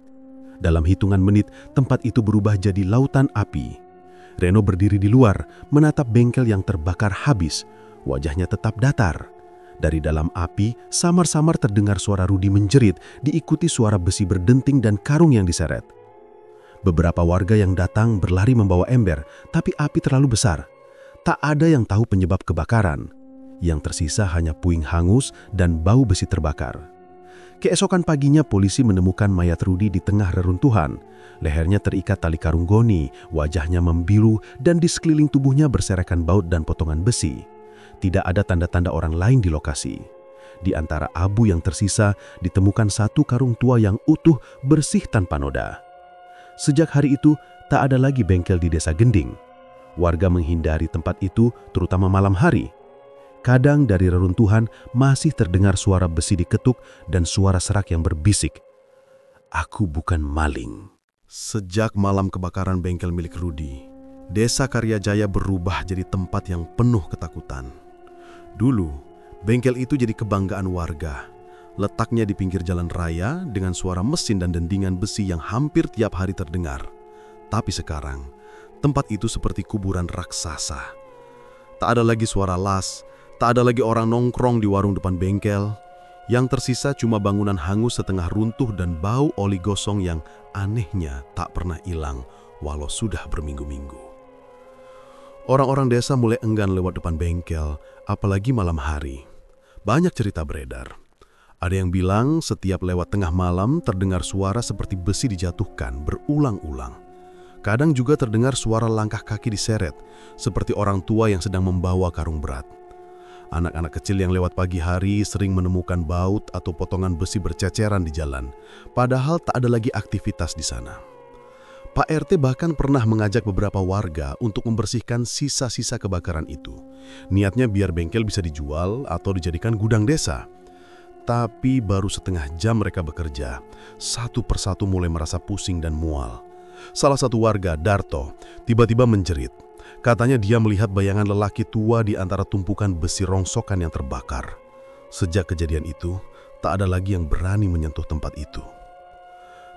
Dalam hitungan menit, tempat itu berubah jadi lautan api. Reno berdiri di luar, menatap bengkel yang terbakar habis. Wajahnya tetap datar. Dari dalam api, samar-samar terdengar suara Rudi menjerit, diikuti suara besi berdenting dan karung yang diseret. Beberapa warga yang datang berlari membawa ember, tapi api terlalu besar. Tak ada yang tahu penyebab kebakaran. Yang tersisa hanya puing hangus dan bau besi terbakar. Keesokan paginya polisi menemukan mayat Rudi di tengah reruntuhan. Lehernya terikat tali karung goni, wajahnya membiru, dan di sekeliling tubuhnya berserakan baut dan potongan besi. Tidak ada tanda-tanda orang lain di lokasi. Di antara abu yang tersisa, ditemukan satu karung tua yang utuh, bersih tanpa noda. Sejak hari itu, tak ada lagi bengkel di Desa Gending. Warga menghindari tempat itu, terutama malam hari. Kadang dari reruntuhan masih terdengar suara besi diketuk dan suara serak yang berbisik. "Aku bukan maling." Sejak malam kebakaran bengkel milik Rudi, Desa Karyajaya berubah jadi tempat yang penuh ketakutan. Dulu, bengkel itu jadi kebanggaan warga. Letaknya di pinggir jalan raya dengan suara mesin dan dendingan besi yang hampir tiap hari terdengar. Tapi sekarang, tempat itu seperti kuburan raksasa. Tak ada lagi suara las, tak ada lagi orang nongkrong di warung depan bengkel. Yang tersisa cuma bangunan hangus setengah runtuh dan bau oli gosong yang anehnya tak pernah hilang walau sudah berminggu-minggu. Orang-orang desa mulai enggan lewat depan bengkel, apalagi malam hari. Banyak cerita beredar. Ada yang bilang setiap lewat tengah malam terdengar suara seperti besi dijatuhkan berulang-ulang. Kadang juga terdengar suara langkah kaki diseret, seperti orang tua yang sedang membawa karung berat. Anak-anak kecil yang lewat pagi hari sering menemukan baut atau potongan besi berceceran di jalan, padahal tak ada lagi aktivitas di sana. Pak RT bahkan pernah mengajak beberapa warga untuk membersihkan sisa-sisa kebakaran itu. Niatnya biar bengkel bisa dijual atau dijadikan gudang desa. Tapi baru setengah jam mereka bekerja, satu persatu mulai merasa pusing dan mual. Salah satu warga, Darto, tiba-tiba menjerit. Katanya dia melihat bayangan lelaki tua di antara tumpukan besi rongsokan yang terbakar. Sejak kejadian itu, tak ada lagi yang berani menyentuh tempat itu.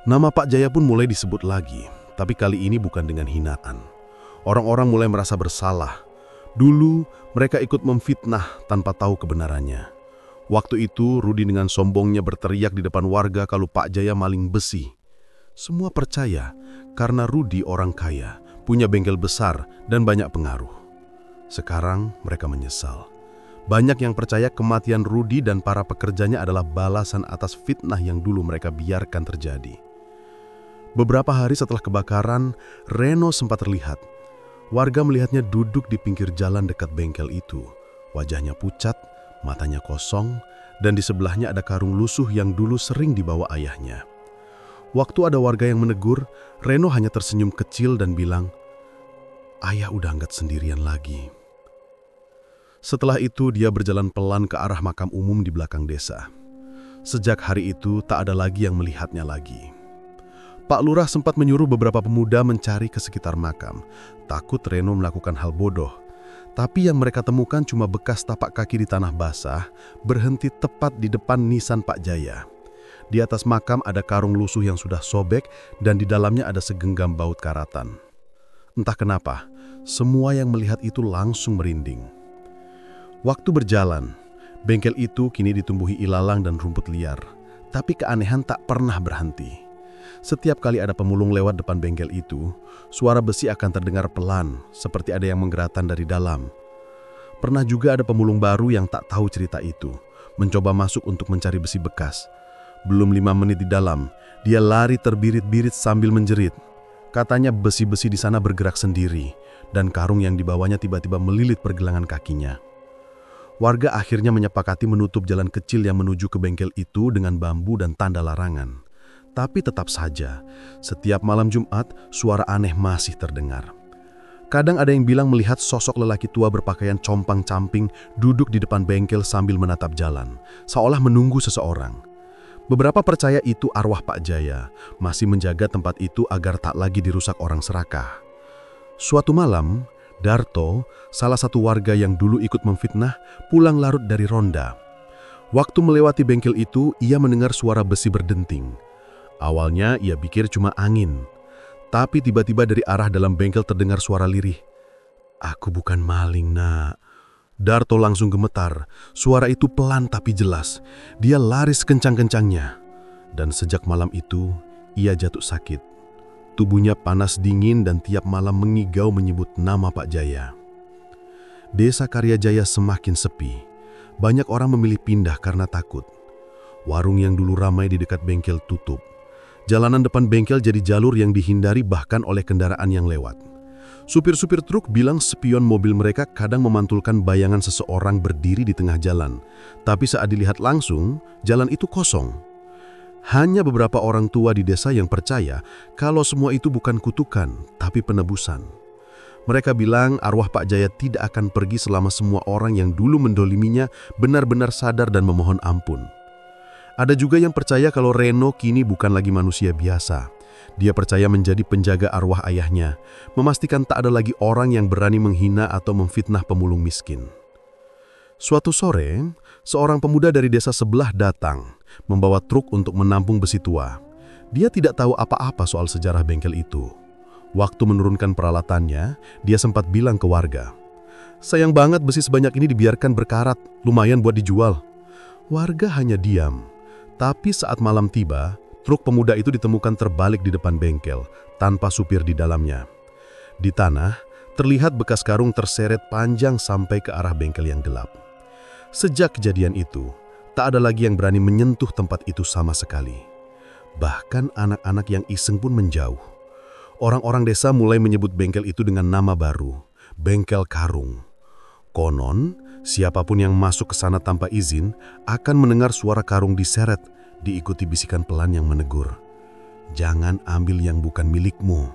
Nama Pak Jaya pun mulai disebut lagi, tapi kali ini bukan dengan hinaan. Orang-orang mulai merasa bersalah. Dulu, mereka ikut memfitnah tanpa tahu kebenarannya. Waktu itu, Rudi dengan sombongnya berteriak di depan warga kalau Pak Jaya maling besi. Semua percaya karena Rudi orang kaya, punya bengkel besar dan banyak pengaruh. Sekarang mereka menyesal. Banyak yang percaya kematian Rudi dan para pekerjanya adalah balasan atas fitnah yang dulu mereka biarkan terjadi. Beberapa hari setelah kebakaran, Reno sempat terlihat. Warga melihatnya duduk di pinggir jalan dekat bengkel itu. Wajahnya pucat, matanya kosong, dan di sebelahnya ada karung lusuh yang dulu sering dibawa ayahnya. Waktu ada warga yang menegur, Reno hanya tersenyum kecil dan bilang, "Ayah udah nggak sendirian lagi." Setelah itu dia berjalan pelan ke arah makam umum di belakang desa. Sejak hari itu tak ada lagi yang melihatnya lagi. Pak Lurah sempat menyuruh beberapa pemuda mencari ke sekitar makam, takut Reno melakukan hal bodoh. Tapi yang mereka temukan cuma bekas tapak kaki di tanah basah, berhenti tepat di depan nisan Pak Jaya. Di atas makam ada karung lusuh yang sudah sobek dan di dalamnya ada segenggam baut karatan. Entah kenapa, semua yang melihat itu langsung merinding. Waktu berjalan, bengkel itu kini ditumbuhi ilalang dan rumput liar. Tapi keanehan tak pernah berhenti. Setiap kali ada pemulung lewat depan bengkel itu, suara besi akan terdengar pelan, seperti ada yang menggeratan dari dalam. Pernah juga ada pemulung baru yang tak tahu cerita itu, mencoba masuk untuk mencari besi bekas. Belum 5 menit di dalam, dia lari terbirit-birit sambil menjerit. Katanya besi-besi di sana bergerak sendiri, dan karung yang dibawanya tiba-tiba melilit pergelangan kakinya. Warga akhirnya menyepakati menutup jalan kecil yang menuju ke bengkel itu dengan bambu dan tanda larangan. Tapi tetap saja, setiap malam Jumat, suara aneh masih terdengar. Kadang ada yang bilang melihat sosok lelaki tua berpakaian compang-camping duduk di depan bengkel sambil menatap jalan, seolah menunggu seseorang. Beberapa percaya itu arwah Pak Jaya, masih menjaga tempat itu agar tak lagi dirusak orang serakah. Suatu malam, Darto, salah satu warga yang dulu ikut memfitnah, pulang larut dari ronda. Waktu melewati bengkel itu, ia mendengar suara besi berdenting. Awalnya ia pikir cuma angin, tapi tiba-tiba dari arah dalam bengkel terdengar suara lirih. "Aku bukan maling, Nak." Darto langsung gemetar. Suara itu pelan tapi jelas. Dia lari sekencang-kencangnya. Dan sejak malam itu, ia jatuh sakit. Tubuhnya panas dingin dan tiap malam mengigau menyebut nama Pak Jaya. Desa Karyajaya semakin sepi. Banyak orang memilih pindah karena takut. Warung yang dulu ramai di dekat bengkel tutup. Jalanan depan bengkel jadi jalur yang dihindari bahkan oleh kendaraan yang lewat. Supir-supir truk bilang spion mobil mereka kadang memantulkan bayangan seseorang berdiri di tengah jalan. Tapi saat dilihat langsung, jalan itu kosong. Hanya beberapa orang tua di desa yang percaya kalau semua itu bukan kutukan, tapi penebusan. Mereka bilang arwah Pak Jaya tidak akan pergi selama semua orang yang dulu mendoliminya benar-benar sadar dan memohon ampun. Ada juga yang percaya kalau Reno kini bukan lagi manusia biasa. Dia percaya menjadi penjaga arwah ayahnya, memastikan tak ada lagi orang yang berani menghina atau memfitnah pemulung miskin. Suatu sore, seorang pemuda dari desa sebelah datang, membawa truk untuk menampung besi tua. Dia tidak tahu apa-apa soal sejarah bengkel itu. Waktu menurunkan peralatannya, dia sempat bilang ke warga, "Sayang banget besi sebanyak ini dibiarkan berkarat, lumayan buat dijual." Warga hanya diam. Tapi saat malam tiba, truk pemuda itu ditemukan terbalik di depan bengkel, tanpa supir di dalamnya. Di tanah, terlihat bekas karung terseret panjang sampai ke arah bengkel yang gelap. Sejak kejadian itu, tak ada lagi yang berani menyentuh tempat itu sama sekali. Bahkan anak-anak yang iseng pun menjauh. Orang-orang desa mulai menyebut bengkel itu dengan nama baru, Bengkel Karung. Konon, siapapun yang masuk ke sana tanpa izin akan mendengar suara karung diseret, diikuti bisikan pelan yang menegur, "Jangan ambil yang bukan milikmu."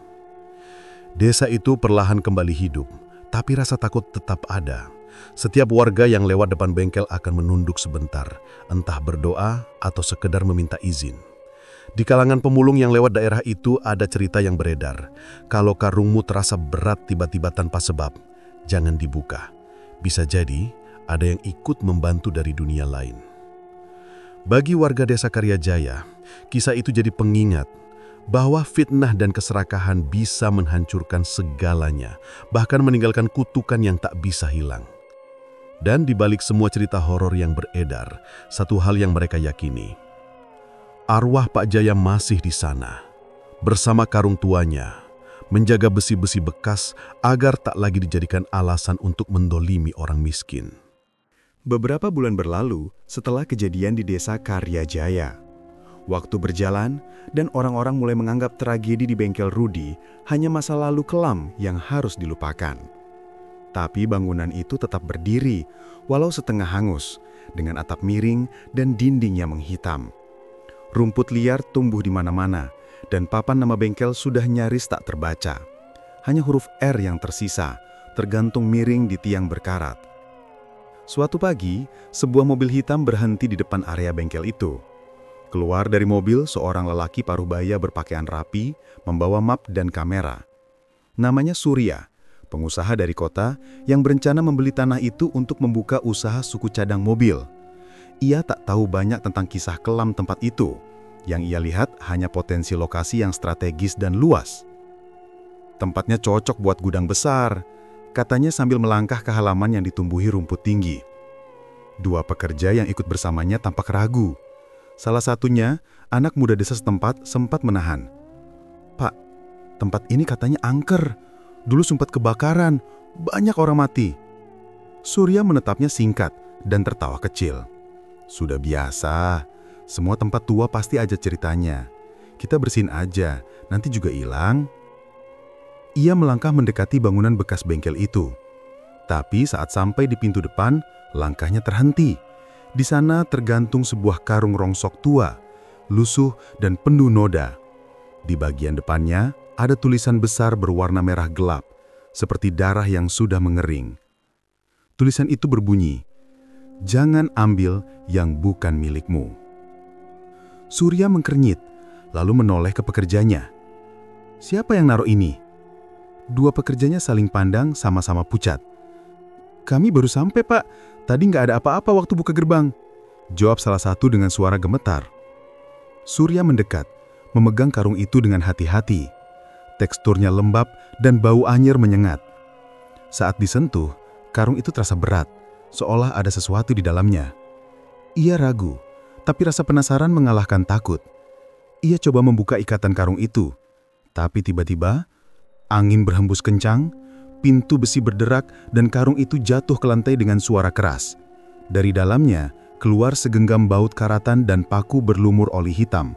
Desa itu perlahan kembali hidup, tapi rasa takut tetap ada. Setiap warga yang lewat depan bengkel akan menunduk sebentar, entah berdoa atau sekedar meminta izin. Di kalangan pemulung yang lewat daerah itu ada cerita yang beredar. Kalau karungmu terasa berat tiba-tiba tanpa sebab, jangan dibuka. Bisa jadi ada yang ikut membantu dari dunia lain. Bagi warga desa Karyajaya, kisah itu jadi pengingat bahwa fitnah dan keserakahan bisa menghancurkan segalanya, bahkan meninggalkan kutukan yang tak bisa hilang. Dan di balik semua cerita horor yang beredar, satu hal yang mereka yakini, arwah Pak Jaya masih di sana, bersama karung tuanya, menjaga besi-besi bekas agar tak lagi dijadikan alasan untuk mendolimi orang miskin. Beberapa bulan berlalu setelah kejadian di desa Karyajaya. Waktu berjalan dan orang-orang mulai menganggap tragedi di bengkel Rudi hanya masa lalu kelam yang harus dilupakan. Tapi bangunan itu tetap berdiri, walau setengah hangus, dengan atap miring dan dinding yang menghitam. Rumput liar tumbuh di mana-mana, dan papan nama bengkel sudah nyaris tak terbaca. Hanya huruf R yang tersisa, tergantung miring di tiang berkarat. Suatu pagi, sebuah mobil hitam berhenti di depan area bengkel itu. Keluar dari mobil, seorang lelaki paruh baya berpakaian rapi, membawa map dan kamera. Namanya Surya, pengusaha dari kota yang berencana membeli tanah itu untuk membuka usaha suku cadang mobil. Ia tak tahu banyak tentang kisah kelam tempat itu. Yang ia lihat hanya potensi lokasi yang strategis dan luas. Tempatnya cocok buat gudang besar, katanya sambil melangkah ke halaman yang ditumbuhi rumput tinggi. Dua pekerja yang ikut bersamanya tampak ragu. Salah satunya, anak muda desa setempat sempat menahan. "Pak, tempat ini katanya angker. Dulu sempat kebakaran, banyak orang mati." Surya menetapnya singkat dan tertawa kecil. "Sudah biasa. Semua tempat tua pasti ada ceritanya. Kita bersihin aja, nanti juga hilang." Ia melangkah mendekati bangunan bekas bengkel itu. Tapi saat sampai di pintu depan, langkahnya terhenti. Di sana tergantung sebuah karung rongsok tua, lusuh dan penuh noda. Di bagian depannya ada tulisan besar berwarna merah gelap, seperti darah yang sudah mengering. Tulisan itu berbunyi, "Jangan ambil yang bukan milikmu." Surya mengkernyit, lalu menoleh ke pekerjanya. "Siapa yang naruh ini?" Dua pekerjanya saling pandang sama-sama pucat. "Kami baru sampai, Pak. Tadi nggak ada apa-apa waktu buka gerbang," jawab salah satu dengan suara gemetar. Surya mendekat, memegang karung itu dengan hati-hati. Teksturnya lembab dan bau anyir menyengat. Saat disentuh, karung itu terasa berat, seolah ada sesuatu di dalamnya. Ia ragu, tapi rasa penasaran mengalahkan takut. Ia coba membuka ikatan karung itu, tapi tiba-tiba angin berhembus kencang, pintu besi berderak dan karung itu jatuh ke lantai dengan suara keras. Dari dalamnya, Keluar segenggam baut karatan dan paku berlumur oli hitam.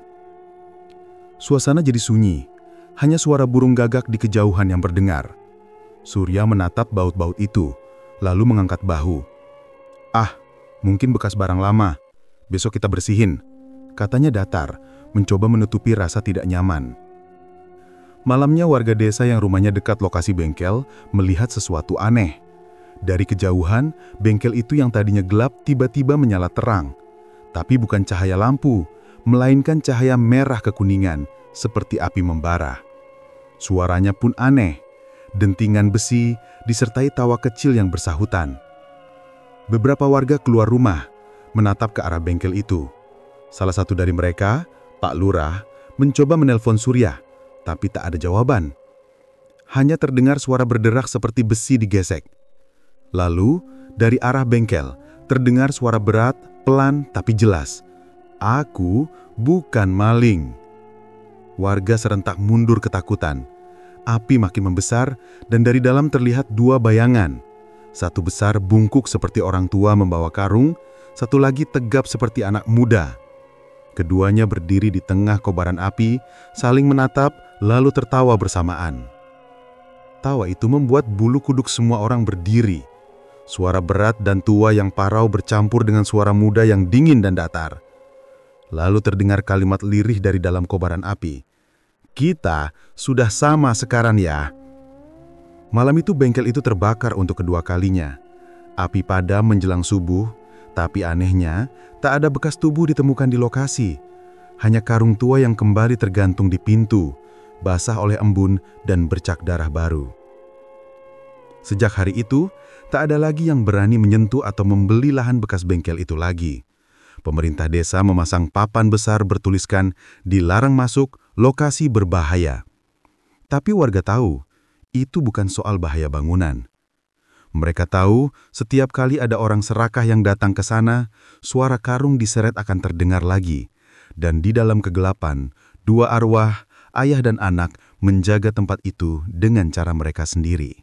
Suasana jadi sunyi, hanya suara burung gagak di kejauhan yang berdengar. Surya menatap baut-baut itu, lalu mengangkat bahu. "Ah, mungkin bekas barang lama. Besok kita bersihin," katanya datar, mencoba menutupi rasa tidak nyaman. Malamnya warga desa yang rumahnya dekat lokasi bengkel melihat sesuatu aneh. Dari kejauhan, bengkel itu yang tadinya gelap tiba-tiba menyala terang. Tapi bukan cahaya lampu, melainkan cahaya merah kekuningan, seperti api membara. Suaranya pun aneh, dentingan besi disertai tawa kecil yang bersahutan. Beberapa warga keluar rumah, menatap ke arah bengkel itu. Salah satu dari mereka, Pak Lurah, mencoba menelpon Surya, tapi tak ada jawaban. Hanya terdengar suara berderak seperti besi digesek. Lalu, dari arah bengkel, terdengar suara berat, pelan tapi jelas. "Aku bukan maling." Warga serentak mundur ketakutan. Api makin membesar dan dari dalam terlihat dua bayangan. Satu besar bungkuk seperti orang tua membawa karung, satu lagi tegap seperti anak muda. Keduanya berdiri di tengah kobaran api, saling menatap lalu tertawa bersamaan. Tawa itu membuat bulu kuduk semua orang berdiri. Suara berat dan tua yang parau bercampur dengan suara muda yang dingin dan datar. Lalu terdengar kalimat lirih dari dalam kobaran api. "Kita sudah sama sekarang ya." Malam itu bengkel itu terbakar untuk kedua kalinya. Api padam menjelang subuh, tapi anehnya tak ada bekas tubuh ditemukan di lokasi. Hanya karung tua yang kembali tergantung di pintu, basah oleh embun dan bercak darah baru. Sejak hari itu, tak ada lagi yang berani menyentuh atau membeli lahan bekas bengkel itu lagi. Pemerintah desa memasang papan besar bertuliskan "Dilarang masuk, lokasi berbahaya." Tapi warga tahu, itu bukan soal bahaya bangunan. Mereka tahu setiap kali ada orang serakah yang datang ke sana, suara karung diseret akan terdengar lagi. Dan di dalam kegelapan, dua arwah, ayah dan anak, menjaga tempat itu dengan cara mereka sendiri.